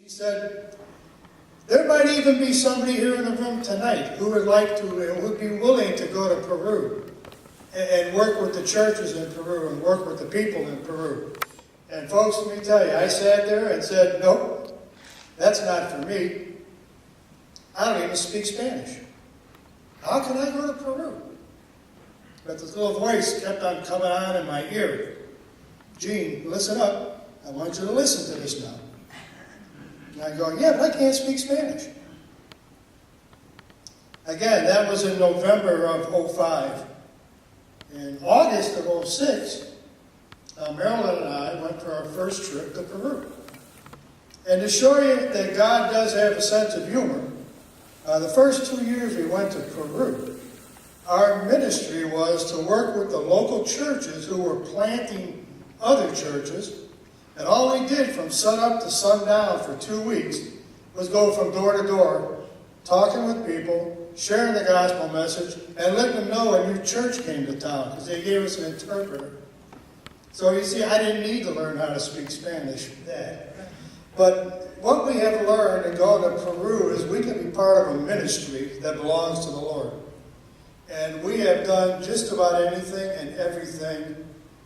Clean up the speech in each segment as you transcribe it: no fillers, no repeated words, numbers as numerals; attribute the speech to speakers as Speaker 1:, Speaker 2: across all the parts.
Speaker 1: He said, there might even be somebody here in the room tonight who would would be willing to go to Peru and work with the churches in Peru and work with the people in Peru. And folks, let me tell you, I sat there and said, nope, that's not for me. I don't even speak Spanish. How can I go to Peru? But this little voice kept on coming on in my ear. Gene, listen up. I want you to listen to this now. And I'm going, yeah, but I can't speak Spanish. Again, that was in November of 05. In August of 06, Marilyn and I went for our first trip to Peru. And to show you that God does have a sense of humor, the first 2 years we went to Peru, our ministry was to work with the local churches who were planting other churches. And all we did from sunup to sundown for 2 weeks was go from door to door, talking with people, sharing the gospel message, and letting them know a new church came to town, because they gave us an interpreter. So you see, I didn't need to learn how to speak Spanish for that. But what we have learned in going to Peru is we can be part of a ministry that belongs to the Lord. And we have done just about anything and everything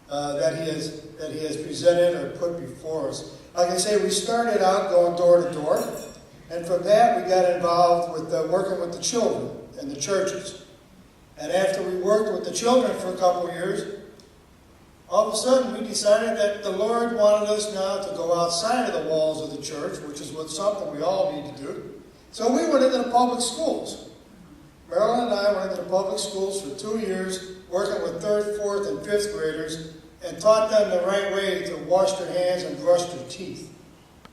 Speaker 1: that He has presented or put before us. Like I say, we started out going door to door, and from that we got involved with working with the children and the churches. And after we worked with the children for a couple of years, all of a sudden we decided that the Lord wanted us now to go outside of the walls of the church, which is something we all need to do. So we went into the public schools. Marilyn and I went into the public schools for 2 years, working with 3rd, 4th, and 5th graders, and taught them the right way to wash their hands and brush their teeth.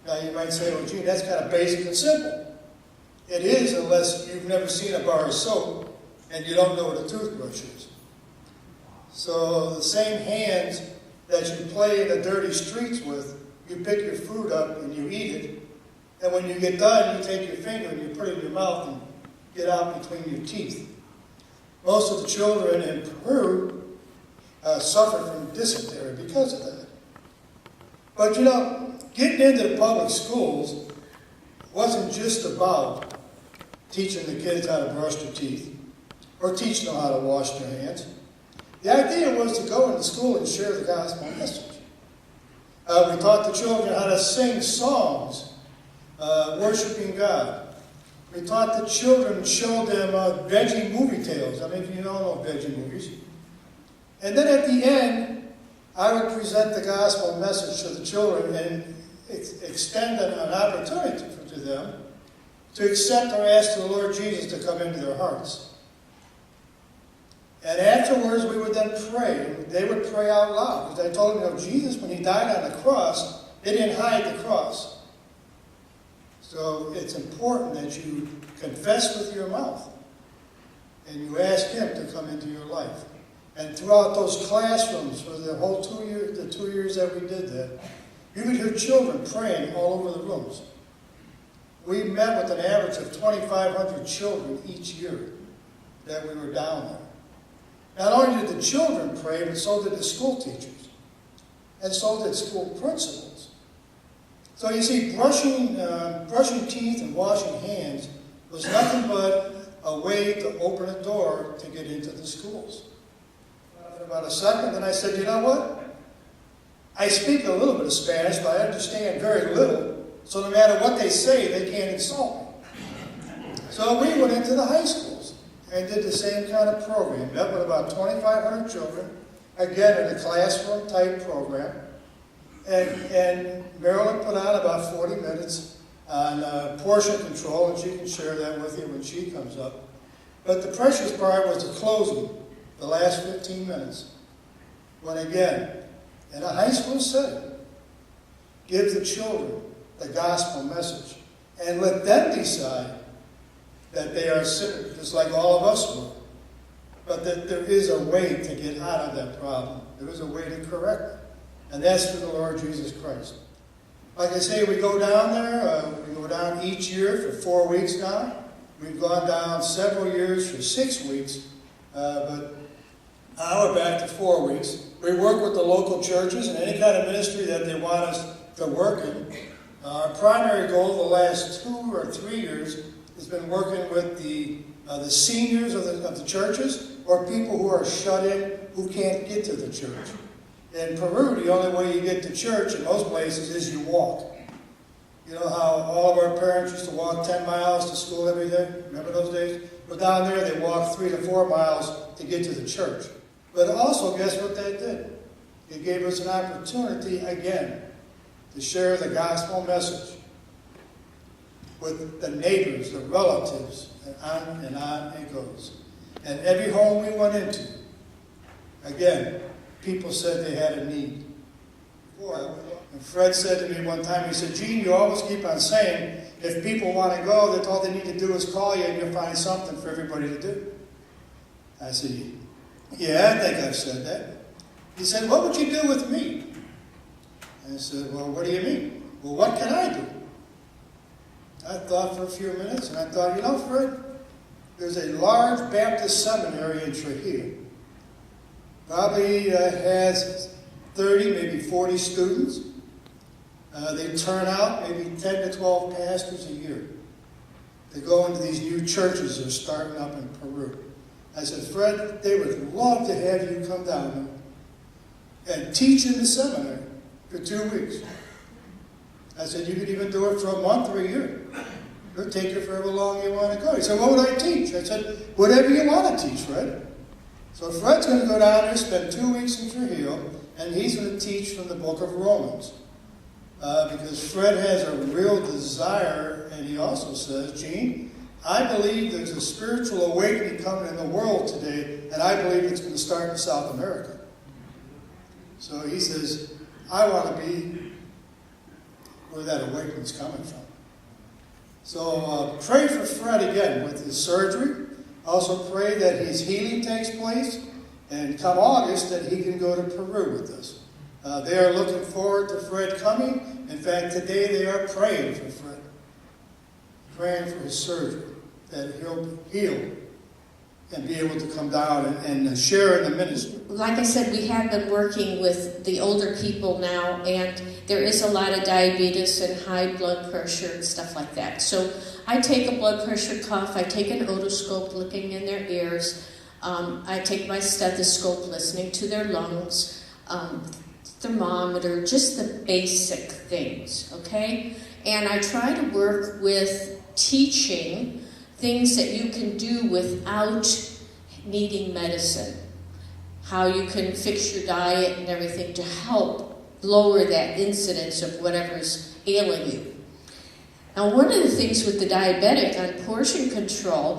Speaker 1: Now you might say, well, gee, that's kind of basic and simple. It is, unless you've never seen a bar of soap and you don't know what a toothbrush is. So the same hands that you play in the dirty streets with, you pick your food up and you eat it. And when you get done, you take your finger and you put it in your mouth and get out between your teeth. Most of the children in Peru suffer from dysentery because of that. But you know, getting into the public schools wasn't just about teaching the kids how to brush their teeth or teaching them how to wash their hands. The idea was to go into school and share the gospel message. We taught the children how to sing songs, worshiping God. We taught the children and showed them veggie movie tales. I mean, if you don't know veggie movies. And then at the end, I would present the gospel message to the children and extend an opportunity to them to accept or ask the Lord Jesus to come into their hearts. And afterwards, we would then pray. They would pray out loud. Because I told them, Jesus, when He died on the cross, they didn't hide the cross. So it's important that you confess with your mouth and you ask Him to come into your life. And throughout those classrooms for the whole 2 years, the 2 years that we did that, you could hear children praying all over the rooms. We met with an average of 2,500 children each year that we were down there. Not only did the children pray, but so did the school teachers. And so did school principals. So you see, brushing teeth and washing hands was nothing but a way to open a door to get into the schools. For about a second, then I said, you know what? I speak a little bit of Spanish, but I understand very little. So no matter what they say, they can't insult me. So we went into the high schools and did the same kind of program. Met with about 2,500 children, again in a classroom-type program. And Marilyn put on about 40 minutes on portion control, and she can share that with you when she comes up. But the precious part was the closing, the last 15 minutes. When again, in a high school setting, give the children the gospel message and let them decide that they are sick, just like all of us were. But that there is a way to get out of that problem. There is a way to correct it. And that's through the Lord Jesus Christ. Like I say, we go down there. We go down each year for 4 weeks now. We've gone down several years for 6 weeks. But now we're back to 4 weeks. We work with the local churches and any kind of ministry that they want us to work in. Our primary goal the last 2 or 3 years has been working with the seniors of the churches, or people who are shut in who can't get to the church. In Peru, the only way you get to church in most places is you walk. You know how all of our parents used to walk 10 miles to school every day? Remember those days? Well, down there they walked 3 to 4 miles to get to the church. But also, guess what they did? It gave us an opportunity again to share the gospel message with the neighbors, the relatives, and on it goes. And every home we went into, again, people said they had a need. And Fred said to me one time, he said, Gene, you always keep on saying, if people want to go, that all they need to do is call you and you'll find something for everybody to do. I said, yeah, I think I've said that. He said, what would you do with me? And I said, well, what do you mean? Well, what can I do? I thought for a few minutes, and I thought, you know, Fred, there's a large Baptist seminary in Trujillo. Probably has 30, maybe 40 students. They turn out maybe 10 to 12 pastors a year. They go into these new churches that are starting up in Peru. I said, Fred, they would love to have you come down and teach in the seminary for 2 weeks. I said, you could even do it for a month or a year. It'll take you for however long you want to go. He said, what would I teach? I said, whatever you want to teach, Fred. So Fred's going to go down there, spend 2 weeks in Trujillo, and he's going to teach from the book of Romans. Because Fred has a real desire, and he also says, Gene, I believe there's a spiritual awakening coming in the world today, and I believe it's going to start in South America. So he says, I want to be where that awakening's coming from. So pray for Fred again with his surgery. Also pray that his healing takes place, and come August that he can go to Peru with us. They are looking forward to Fred coming. In fact, today they are praying for Fred, praying for his surgery, that he'll heal and be able to come down and share in the ministry.
Speaker 2: Like I said, we have been working with the older people now, and there is a lot of diabetes and high blood pressure and stuff like that. So I take a blood pressure cuff, I take an otoscope looking in their ears, I take my stethoscope listening to their lungs, thermometer, just the basic things, okay? And I try to work with teaching things that you can do without needing medicine. How you can fix your diet and everything to help lower that incidence of whatever's ailing you. Now, one of the things with the diabetic on portion control,